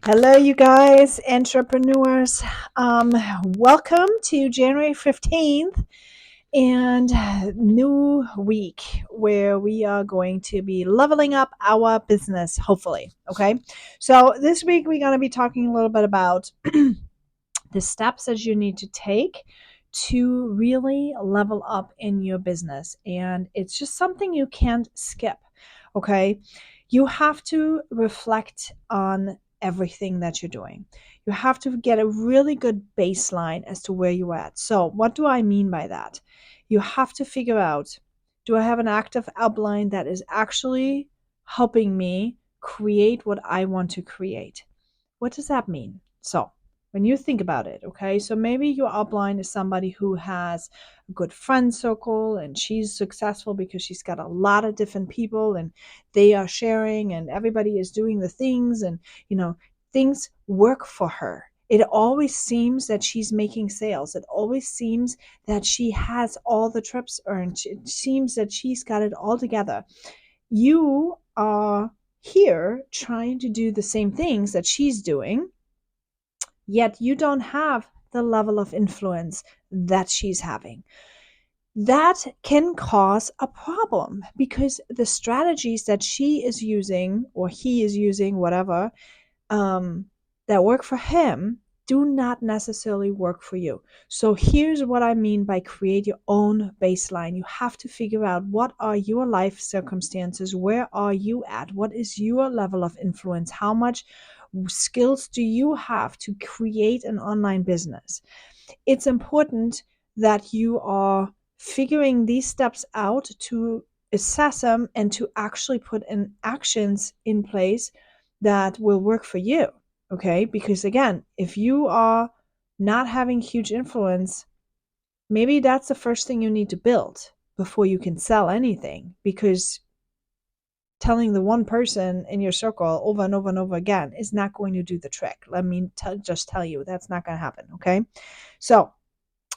Hello, you guys, entrepreneurs. Welcome to January 15th and new week where we are going to be leveling up our business, hopefully. Okay. So, this week we're going to be talking a little bit about the steps that you need to take to really level up in your business. And it's just something you can't skip. Okay. You have to reflect on everything that you're doing. You have to get a really good baseline as to where you're at. So, what do I mean by that? You have to figure out, do I have an active outline that is actually helping me create what I want to create? What does that mean? So, when you think about it, okay, so maybe your upline is somebody who has a good friend circle and she's successful because she's got a lot of different people and they are sharing and everybody is doing the things and, things work for her. It always seems that she's making sales. It always seems that she has all the trips earned. It seems that she's got it all together. You are here trying to do the same things that she's doing, yet you don't have the level of influence that she's having. That can cause a problem because the strategies that she is using or he is using, whatever, that work for him do not necessarily work for you. So here's what I mean by create your own baseline. You have to figure out what are your life circumstances, where are you at, what is your level of influence, how much skills do you have to create an online business. It's important that you are figuring these steps out to assess them and to actually put in actions in place that will work for you. Okay, because again, if you are not having huge influence, maybe that's the first thing you need to build before you can sell anything, because telling the one person in your circle over and over and over again is not going to do the trick. Let me just tell you, that's not going to happen. Okay, so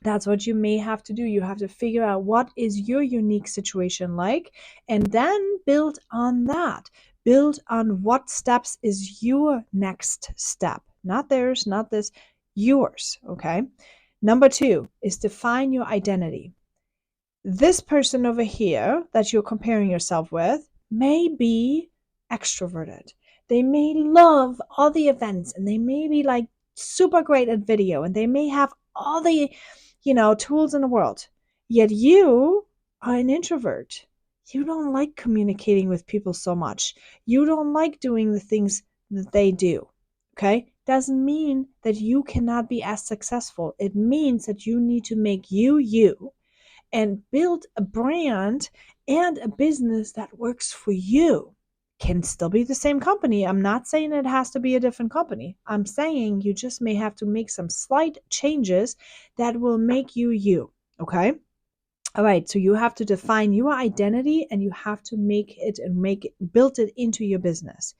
that's what you may have to do. You have to figure out what is your unique situation like, and then build on that. Build on what steps is your next step. Not theirs, not this, yours. Okay. Number 2 is define your identity. This person over here that you're comparing yourself with may be extroverted. They may love all the events and they may be like super great at video and they may have all the, tools in the world. Yet you are an introvert. You don't like communicating with people so much. You don't like doing the things that they do. Okay? Doesn't mean that you cannot be as successful. It means that you need to make you and build a brand and a business that works for you. Can still be the same company. I'm not saying it has to be a different company. I'm saying you just may have to make some slight changes that will make you you. Okay? All right, so you have to define your identity and you have to build it into your business.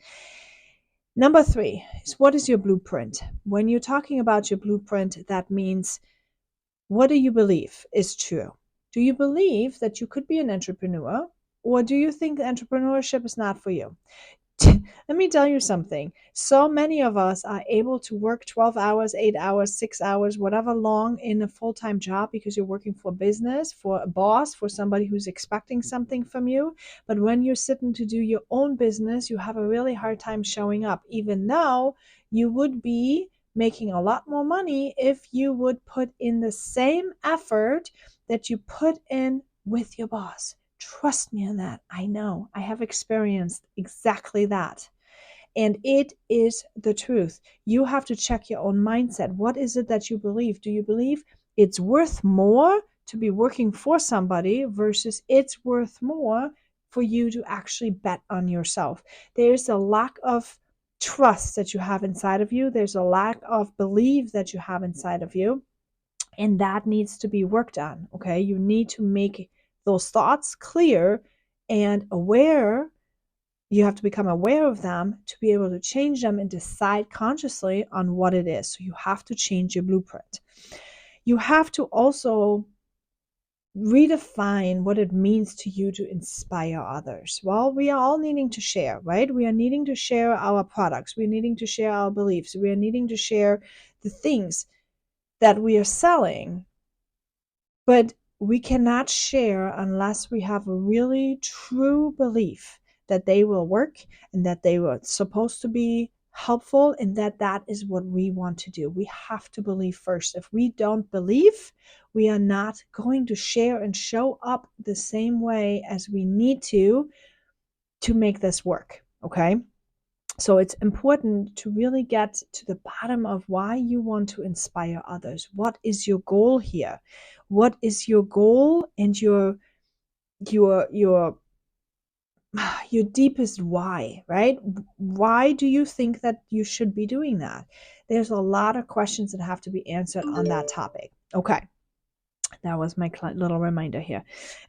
Number 3 is, what is your blueprint? When you're talking about your blueprint, that means, what do you believe is true? Do you believe that you could be an entrepreneur, or do you think entrepreneurship is not for you? Let me tell you something. So many of us are able to work 12 hours, 8 hours, 6 hours, whatever long in a full-time job because you're working for a business, for a boss, for somebody who's expecting something from you. But when you're sitting to do your own business, you have a really hard time showing up, even though you would be making a lot more money if you would put in the same effort that you put in with your boss. Trust me on that. I know. I have experienced exactly that. And it is the truth. You have to check your own mindset. What is it that you believe? Do you believe it's worth more to be working for somebody versus it's worth more for you to actually bet on yourself? There's a lack of trust that you have inside of you. There's a lack of belief that you have inside of you. And that needs to be worked on. Okay. You need to make those thoughts clear and aware. You have to become aware of them to be able to change them and decide consciously on what it is. So you have to change your blueprint. You have to also redefine what it means to you to inspire others. Well, we are all needing to share, right? We are needing to share our products. We're needing to share our beliefs. We are needing to share the things that we are selling. But we cannot share unless we have a really true belief that they will work and that they were supposed to be helpful and that that is what we want to do. We have to believe first. If we don't believe, we are not going to share and show up the same way as we need to make this work. Okay. So it's important to really get to the bottom of why you want to inspire others. What is your goal here? What is your goal and your your deepest why, right? Why do you think that you should be doing that? There's a lot of questions that have to be answered on that topic. Okay. That was my little reminder here.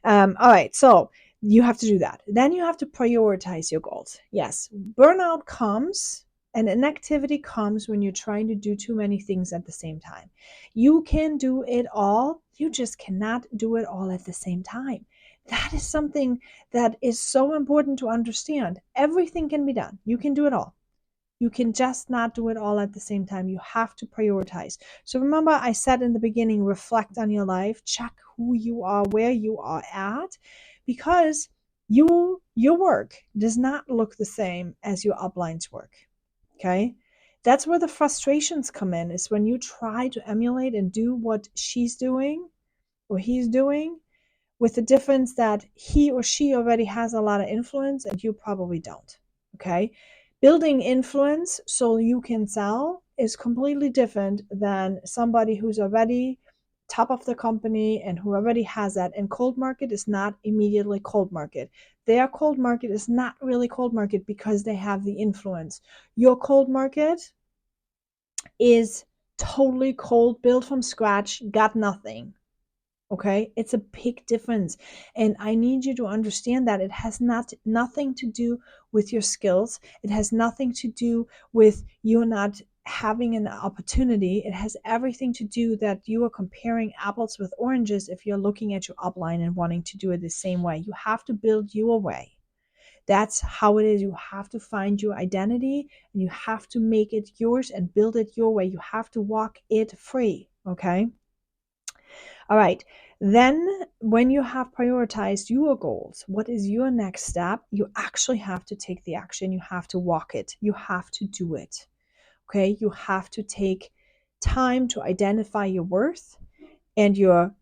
All right, so you have to do that. Then you have to prioritize your goals. Yes, burnout comes and inactivity comes when you're trying to do too many things at the same time. You can do it all, you just cannot do it all at the same time. That is something that is so important to understand. Everything can be done, you can do it all. You can just not do it all at the same time. You have to prioritize. So remember, I said in the beginning, reflect on your life, check who you are, where you are at, because your work does not look the same as your upline's work. Okay? That's where the frustrations come in, is when you try to emulate and do what she's doing or he's doing, with the difference that he or she already has a lot of influence and you probably don't. Okay. Building influence so you can sell is completely different than somebody who's already top of the company and who already has that. And cold market is not immediately cold market. Their cold market is not really cold market because they have the influence. Your cold market is totally cold, built from scratch, got nothing. Okay, it's a big difference, and I need you to understand that it has nothing to do with your skills. It has nothing to do with you not having an opportunity. It has everything to do that you are comparing apples with oranges if you're looking at your upline and wanting to do it the same way. You have to build your way. That's how it is. You have to find your identity and you have to make it yours and build it your way. You have to walk it free. Okay. All right. Then, when you have prioritized your goals, what is your next step? You actually have to take the action. You have to walk it. You have to do it. Okay. You have to take time to identify your worth and your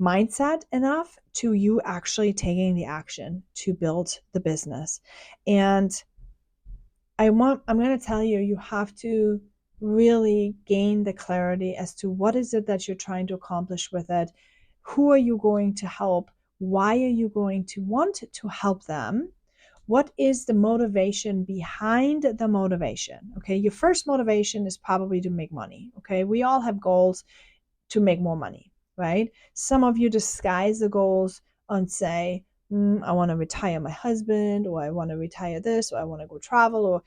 mindset enough to you actually taking the action to build the business. And I'm going to tell you, you have to really gain the clarity as to what is it that you're trying to accomplish with it. Who are you going to help? Why are you going to want to help them? What is the motivation behind the motivation? Okay, your first motivation is probably to make money. Okay, we all have goals to make more money, right? Some of you disguise the goals and say, I want to retire my husband, or I want to retire this, or I want to go travel, or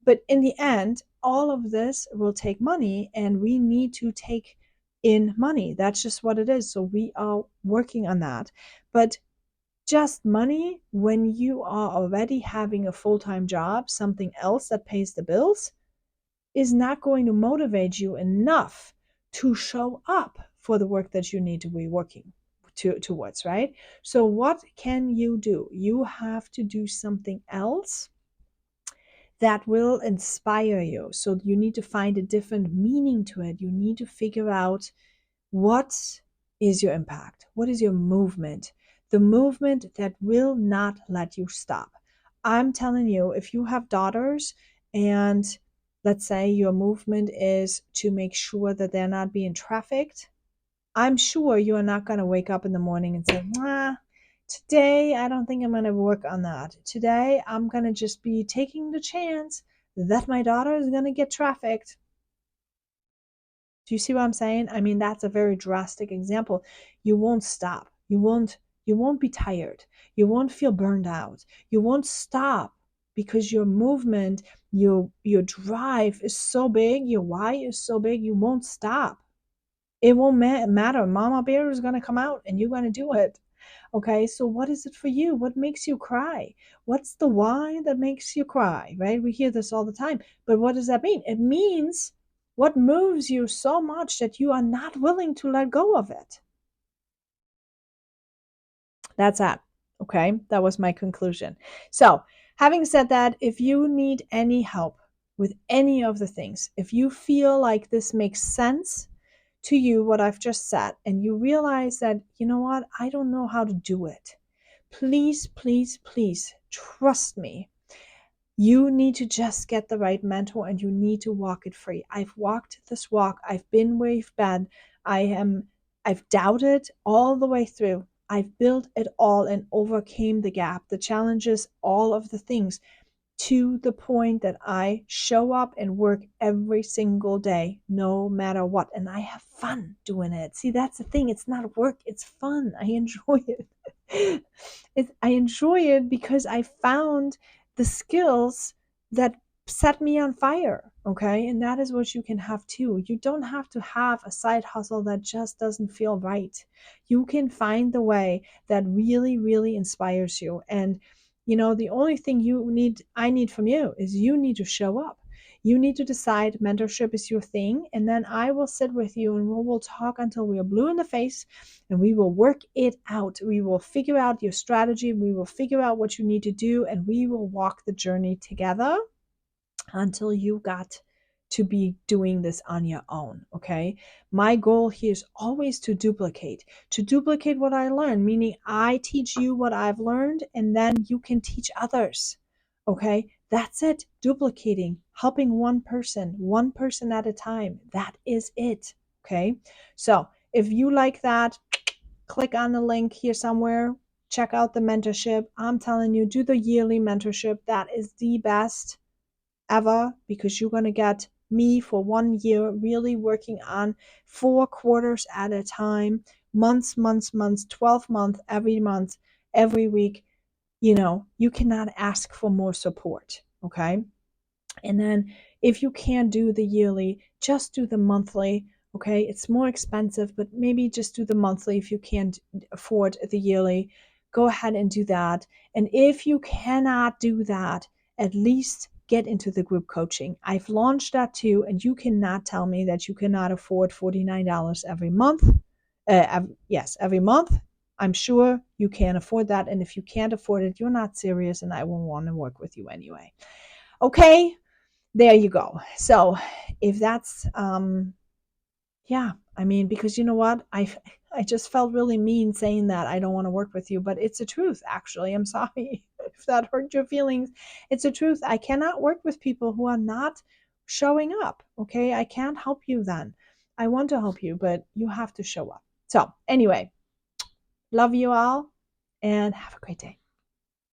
but in the end, all of this will take money and we need to take in money. That's just what it is. So we are working on that. But just money, when you are already having a full-time job, something else that pays the bills, is not going to motivate you enough to show up for the work that you need to be working towards, right? So what can you do? You have to do something else that will inspire you. So you need to find a different meaning to it. You need to figure out what is your impact? What is your movement? The movement that will not let you stop. I'm telling you, if you have daughters and let's say your movement is to make sure that they're not being trafficked, I'm sure you are not going to wake up in the morning and say, today I don't think I'm going to work on that. Today I'm going to just be taking the chance that my daughter is going to get trafficked. Do you see what I'm saying? I mean, that's a very drastic example. You won't stop. You won't be tired. You won't feel burned out. You won't stop because your movement, your drive is so big, your why is so big, you won't stop. It won't matter. Mama bear is going to come out and you're going to do it. Okay, so what is it for you? What makes you cry? What's the why that makes you cry, right? We hear this all the time. But what does that mean? It means what moves you so much that you are not willing to let go of it. That's that. Okay, that was my conclusion. So, having said that, if you need any help with any of the things, if you feel like this makes sense to you, what I've just said, and you realize that, you know what, I don't know how to do it, please, please, please trust me. You need to just get the right mentor and you need to walk it free. I've walked this walk. I've been where you've been. I've doubted all the way through. I've built it all and overcame the gap, the challenges, all of the things to the point that I show up and work every single day, no matter what. And I have fun doing it. See, that's the thing. It's not work, it's fun. I enjoy it. I enjoy it because I found the skills that set me on fire. Okay. And that is what you can have too. You don't have to have a side hustle that just doesn't feel right. You can find the way that really, really inspires you. And the only thing I need from you is you need to show up. You need to decide mentorship is your thing. And then I will sit with you and we will talk until we are blue in the face and we will work it out. We will figure out your strategy. We will figure out what you need to do and we will walk the journey together until you got to be doing this on your own. Okay. My goal here is always to duplicate what I learned, meaning I teach you what I've learned and then you can teach others. Okay. That's it. Duplicating, helping one person at a time. That is it. Okay. So if you like that, click on the link here somewhere. Check out the mentorship. I'm telling you, do the yearly mentorship. That is the best ever because you're going to get me for 1 year really working on 4 quarters at a time, months, 12 months, every month, every week. You cannot ask for more support. Okay. And then if you can't do the yearly, just do the monthly. Okay. It's more expensive, but maybe just do the monthly if you can't afford the yearly. Go ahead and do that. And if you cannot do that, at least get into the group coaching. I've launched that too, and you cannot tell me that you cannot afford $49 every month. Yes, every month. I'm sure you can afford that. And if you can't afford it, you're not serious, and I won't want to work with you anyway. Okay, there you go. So if that's yeah, I mean, because you know what, I just felt really mean saying that I don't want to work with you, but it's the truth. Actually, I'm sorry if that hurt your feelings. It's the truth. I cannot work with people who are not showing up. Okay, I can't help you then. I want to help you, but you have to show up. So anyway, love you all and have a great day.